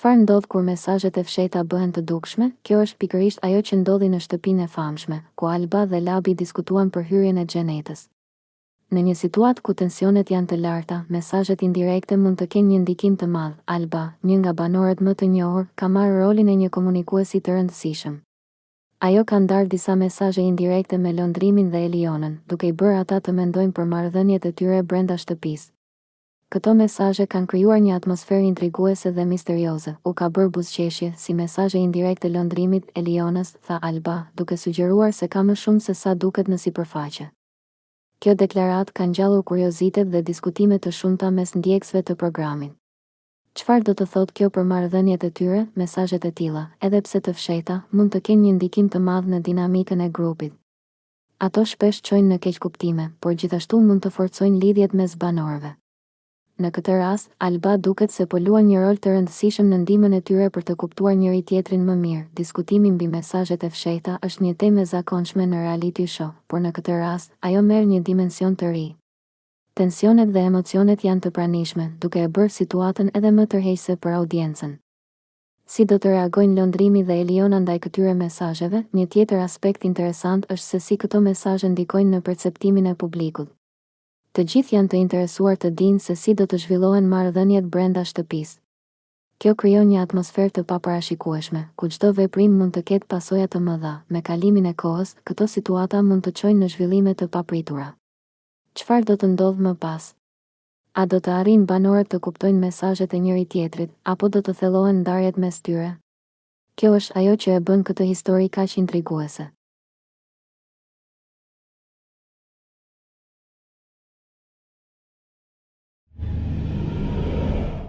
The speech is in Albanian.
Çfarë ndodh kur mesazhet e fshehta bëhen të dukshme? Kjo është pikërisht ajo që ndodhi në shtëpinë e famshme, ku Alba dhe Labi diskutuan për hyrjen e Xhenetës. Në një situatë ku tensionet janë të larta, mesazhet indirekte mund të kenë një ndikim të madh. Alba, një nga banorët më të njohur, ka marrë rolin e një komunikuesi të rëndësishëm. Ajo ka ndarë disa mesazhe indirekte me Londrimin dhe Elionën, duke i bërë ata të mendojnë për marrëdhëniet e tyre brenda shtëpisë. Këto mesazhe kanë krijuar një atmosferë intriguese dhe misterioze. U ka bërë buzëqeshje si mesazhe indirekte Londrimit, Elionës, tha Alba, duke sugjeruar se ka më shumë se sa duket në sipërfaqe. Kjo deklaratë ka ngjallur kuriozitet dhe diskutime të shumta mes ndjekësve të programit. Çfarë do të thotë kjo për marrëdhëniet e tyre? Mesazhet e tilla, edhe pse të fshehta, mund të kenë një ndikim të madh në dinamikën e grupit. Ato shpesh çojnë në keqkuptime, por gjithashtu mund të forcojnë lidhjet mes banorëve. Në këtë rast, Alba duket se po luan një rol të rëndësishëm në ndihmën e tyre për të kuptuar njëri tjetrin më mirë. Diskutimi mbi mesazhet e fshehta është një temë e zakonshme në reality show, por në këtë rast, ajo merr një dimension të ri. Tensionet dhe emocionet janë të pranishme, duke e bërë situatën edhe më tërheqëse për audiencën. Si do të reagojnë Londrimi dhe Eliona ndaj këtyre mesazheve? Një tjetër aspekt interesant është se si këto mesazhe ndikojnë në perceptimin e publikut. Të gjithë janë të interesuar të dinë se si do të zhvillohen marrëdhëniet brenda shtëpisë. Kjo krijon një atmosferë të paparashikueshme, ku çdo veprim mund të ketë pasoja të mëdha. Me kalimin e kohës, këto situata mund të çojnë në zhvillime të papritura. Çfarë do të ndodhë më pas? A do të arrijnë banorët të kuptojnë mesazhet e njëri tjetrit, apo do të thellohen ndarjet mes tyre? Kjo është ajo që e bën këtë histori kaq intriguese.